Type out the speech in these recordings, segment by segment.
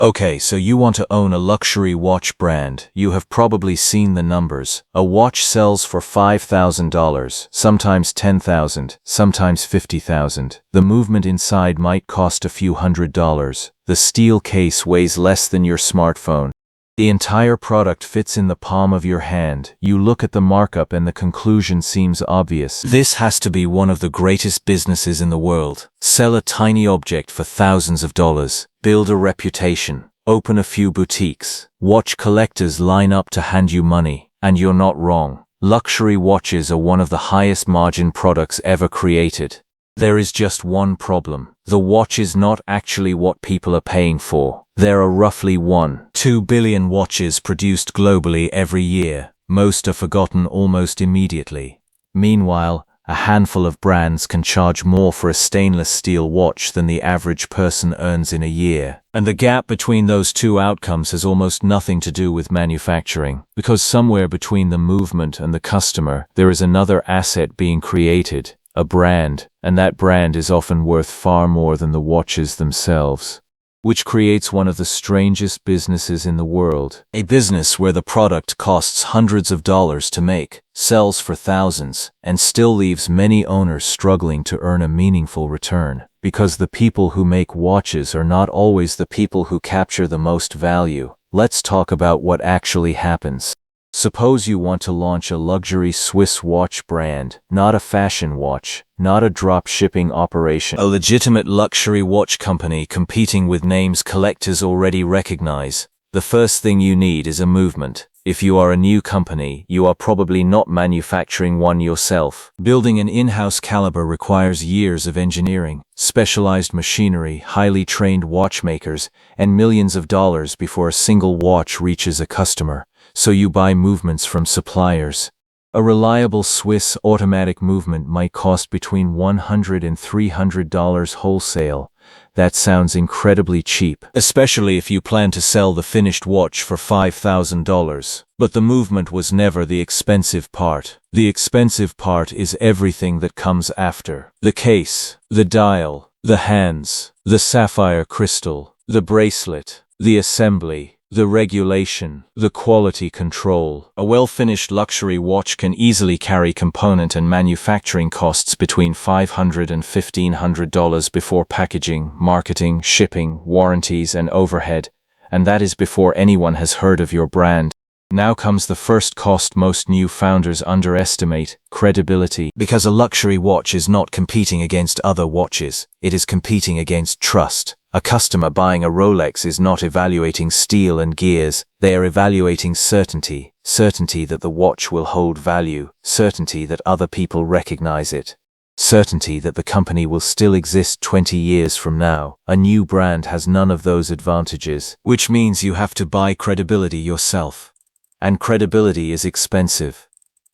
Okay, so you want to own a luxury watch brand. You have probably seen the numbers. A watch sells for $5,000, sometimes $10,000, sometimes $50,000. The movement inside might cost a few $100s. The steel case weighs less than your smartphone. The entire product fits in the palm of your hand. You look at the markup and the conclusion seems obvious. This has to be one of the greatest businesses in the world. Sell a tiny object for thousands of dollars. Build a reputation. Open a few boutiques. Watch collectors line up to hand you money. And you're not wrong. Luxury watches are one of the highest margin products ever created. There is just one problem. The watch is not actually what people are paying for. There are roughly 1-2 billion watches produced globally every year. Most are forgotten almost immediately. Meanwhile, a handful of brands can charge more for a stainless steel watch than the average person earns in a year. And the gap between those two outcomes has almost nothing to do with manufacturing, because somewhere between the movement and the customer, there is another asset being created. A brand, and that brand is often worth far more than the watches themselves. Which creates one of the strangest businesses in the world. A business where the product costs hundreds of dollars to make, sells for thousands, and still leaves many owners struggling to earn a meaningful return. Because the people who make watches are not always the people who capture the most value. Let's talk about what actually happens. Suppose you want to launch a luxury Swiss watch brand, not a fashion watch, not a drop-shipping operation, a legitimate luxury watch company competing with names collectors already recognize. The first thing you need is a movement. If you are a new company, you are probably not manufacturing one yourself. Building an in-house caliber requires years of engineering, specialized machinery, highly trained watchmakers, and millions of dollars before a single watch reaches a customer. So you buy movements from suppliers. A reliable Swiss automatic movement might cost between $100 and $300 wholesale. That sounds incredibly cheap, especially if you plan to sell the finished watch for $5,000. But the movement was never the expensive part. The expensive part is everything that comes after. The case, the dial, the hands, the sapphire crystal, the bracelet, the assembly, the regulation, the quality control. A well-finished luxury watch can easily carry component and manufacturing costs between $500 and $1,500 before packaging, marketing, shipping, warranties, and overhead, and that is before anyone has heard of your brand. Now comes the first cost most new founders underestimate: credibility. Because a luxury watch is not competing against other watches, it is competing against trust. A customer buying a Rolex is not evaluating steel and gears, they are evaluating certainty. Certainty that the watch will hold value, certainty that other people recognize it, certainty that the company will still exist 20 years from now. A new brand has none of those advantages, which means you have to buy credibility yourself. And credibility is expensive.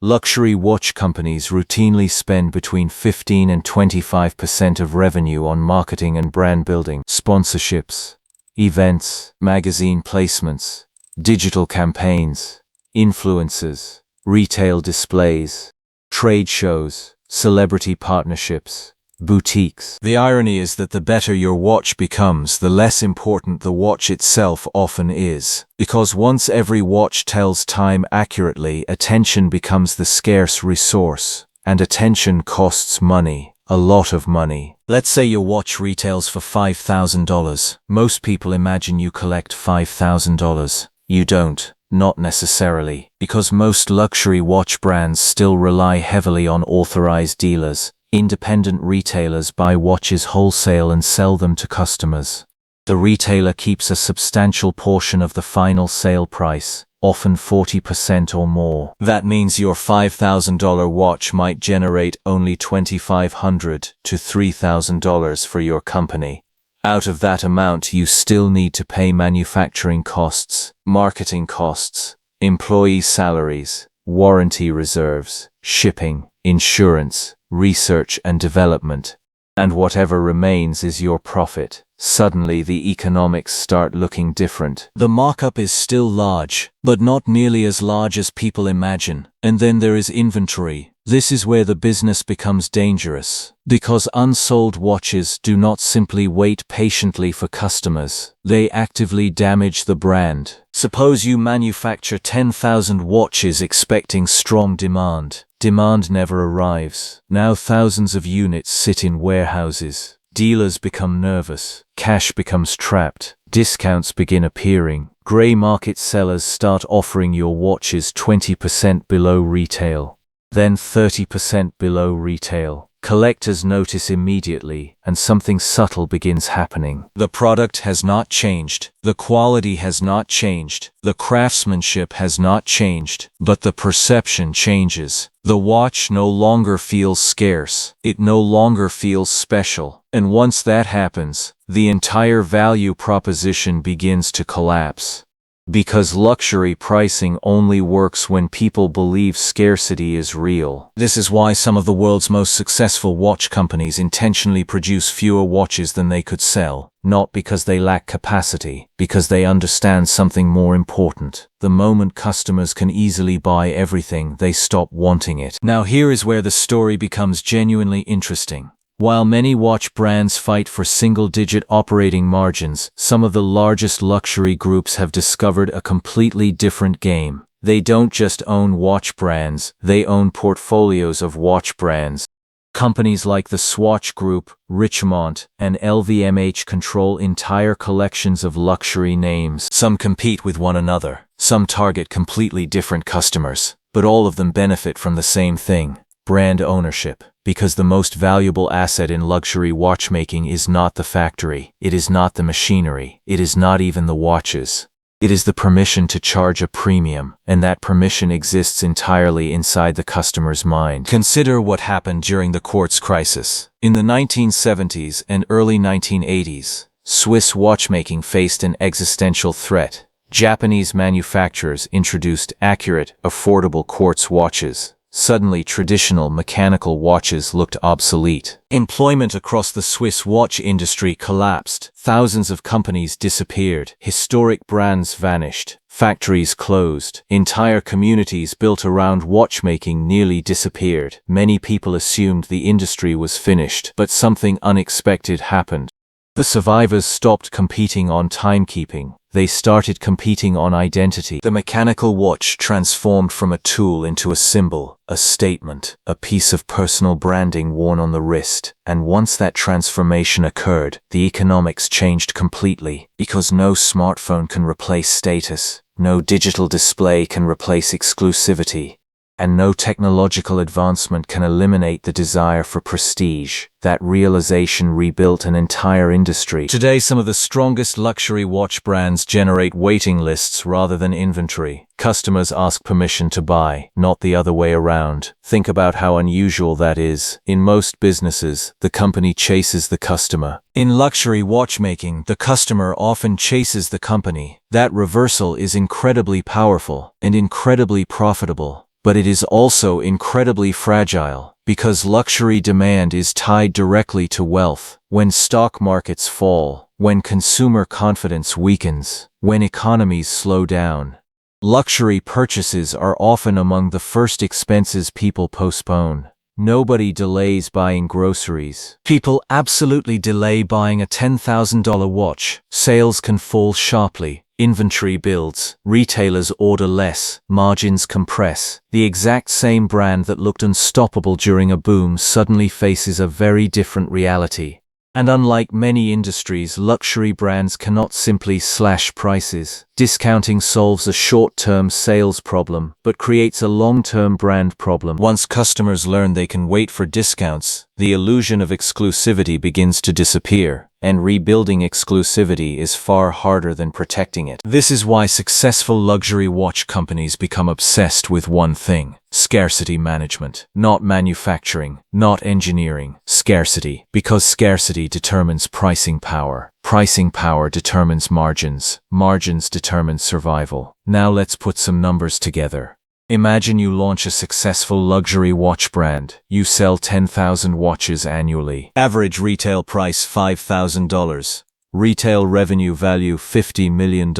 Luxury watch companies routinely spend between 15 and 25% of revenue on marketing and brand building, sponsorships, events, magazine placements, digital campaigns, influencers, retail displays, trade shows, celebrity partnerships, boutiques. The irony is that the better your watch becomes, the less important the watch itself often is. Because once every watch tells time accurately, attention becomes the scarce resource. And attention costs money. A lot of money. Let's say your watch retails for $5,000. Most people imagine you collect $5,000. You don't. Not necessarily. Because most luxury watch brands still rely heavily on authorized dealers. Independent retailers buy watches wholesale and sell them to customers. The retailer keeps a substantial portion of the final sale price, often 40% or more. That means your $5,000 watch might generate only $2,500 to $3,000 for your company. Out of that amount, you still need to pay manufacturing costs, marketing costs, employee salaries, warranty reserves, shipping, insurance, research and development, and whatever remains is your profit. Suddenly the economics start looking different. The markup is still large, but not nearly as large as people imagine. And then there is inventory. This is where the business becomes dangerous, because unsold watches do not simply wait patiently for customers. They actively damage the brand. Suppose you manufacture 10,000 watches expecting strong demand. Demand never arrives. Now thousands of units sit in warehouses. Dealers become nervous. Cash becomes trapped. Discounts begin appearing. Grey market sellers start offering your watches 20% below retail. Then 30% below retail. Collectors notice immediately, and something subtle begins happening. The product has not changed. The quality has not changed. The craftsmanship has not changed. But the perception changes. The watch no longer feels scarce. It no longer feels special. And once that happens, the entire value proposition begins to collapse. Because luxury pricing only works when people believe scarcity is real. This is why some of the world's most successful watch companies intentionally produce fewer watches than they could sell, not because they lack capacity, because they understand something more important. The moment customers can easily buy everything, they stop wanting it. Now here is where the story becomes genuinely interesting. While many watch brands fight for single-digit operating margins, some of the largest luxury groups have discovered a completely different game. They don't just own watch brands, they own portfolios of watch brands. Companies like the Swatch Group, Richemont, and LVMH control entire collections of luxury names. Some compete with one another, some target completely different customers, but all of them benefit from the same thing: brand ownership. Because the most valuable asset in luxury watchmaking is not the factory, it is not the machinery, it is not even the watches. It is the permission to charge a premium, and that permission exists entirely inside the customer's mind. Consider what happened during the quartz crisis. In the 1970s and early 1980s, Swiss watchmaking faced an existential threat. Japanese manufacturers introduced accurate, affordable quartz watches. Suddenly, traditional mechanical watches looked obsolete. Employment across the Swiss watch industry collapsed. Thousands of companies disappeared. Historic brands vanished. Factories closed. Entire communities built around watchmaking nearly disappeared. Many people assumed the industry was finished, but something unexpected happened. The survivors stopped competing on timekeeping. They started competing on identity. The mechanical watch transformed from a tool into a symbol, a statement, a piece of personal branding worn on the wrist. And once that transformation occurred, the economics changed completely. Because no smartphone can replace status, no digital display can replace exclusivity, and no technological advancement can eliminate the desire for prestige. That realization rebuilt an entire industry. Today, some of the strongest luxury watch brands generate waiting lists rather than inventory. Customers ask permission to buy, not the other way around. Think about how unusual that is. In most businesses, the company chases the customer. In luxury watchmaking, the customer often chases the company. That reversal is incredibly powerful and incredibly profitable. But it is also incredibly fragile, because luxury demand is tied directly to wealth. When stock markets fall, when consumer confidence weakens, when economies slow down, luxury purchases are often among the first expenses people postpone. Nobody delays buying groceries. People absolutely delay buying a $10,000 watch. Sales can fall sharply. Inventory builds, retailers order less, margins compress. The exact same brand that looked unstoppable during a boom suddenly faces a very different reality. And unlike many industries, luxury brands cannot simply slash prices. Discounting solves a short-term sales problem, but creates a long-term brand problem. Once customers learn they can wait for discounts, the illusion of exclusivity begins to disappear, and rebuilding exclusivity is far harder than protecting it. This is why successful luxury watch companies become obsessed with one thing: scarcity management. Not manufacturing, not engineering. Scarcity. Because scarcity determines pricing power. Pricing power determines margins. Margins determine survival. Now let's put some numbers together. Imagine you launch a successful luxury watch brand. You sell 10,000 watches annually. Average retail price $5,000. Retail revenue value $50 million.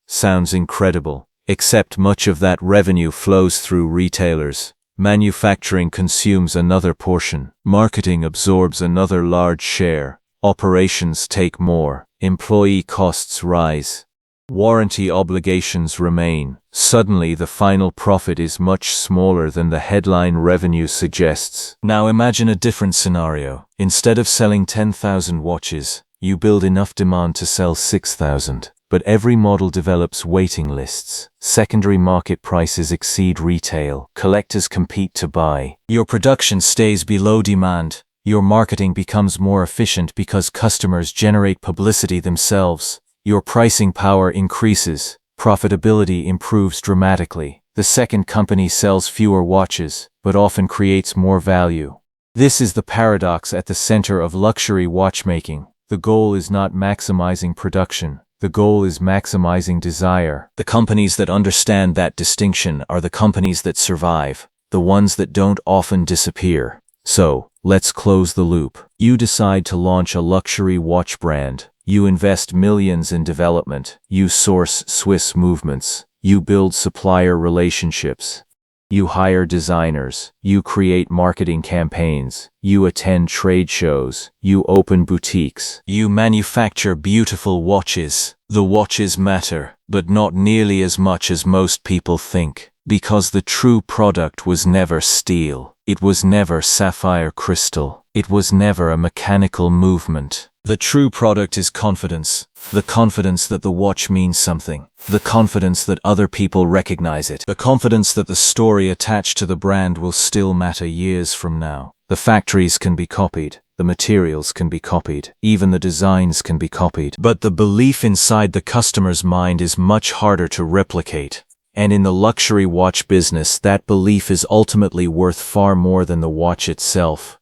Sounds incredible. Except much of that revenue flows through retailers. Manufacturing consumes another portion. Marketing absorbs another large share. Operations take more. Employee costs rise. Warranty obligations remain. Suddenly, the final profit is much smaller than the headline revenue suggests. Now imagine a different scenario. Instead of selling 10,000 watches, you build enough demand to sell 6,000. But every model develops waiting lists. Secondary market prices exceed retail. Collectors compete to buy. Your production stays below demand. Your marketing becomes more efficient because customers generate publicity themselves. Your pricing power increases. Profitability improves dramatically. The second company sells fewer watches, but often creates more value. This is the paradox at the center of luxury watchmaking. The goal is not maximizing production. The goal is maximizing desire. The companies that understand that distinction are the companies that survive, the ones that don't often disappear. So, let's close the loop. You decide to launch a luxury watch brand. You invest millions in development. You source Swiss movements. You build supplier relationships. You hire designers. You create marketing campaigns. You attend trade shows. You open boutiques. You manufacture beautiful watches. The watches matter, but not nearly as much as most people think. Because the true product was never steel. It was never sapphire crystal. It was never a mechanical movement. The true product is confidence. The confidence that the watch means something. The confidence that other people recognize it. The confidence that the story attached to the brand will still matter years from now. The factories can be copied. The materials can be copied. Even the designs can be copied. But the belief inside the customer's mind is much harder to replicate. And in the luxury watch business, that belief is ultimately worth far more than the watch itself.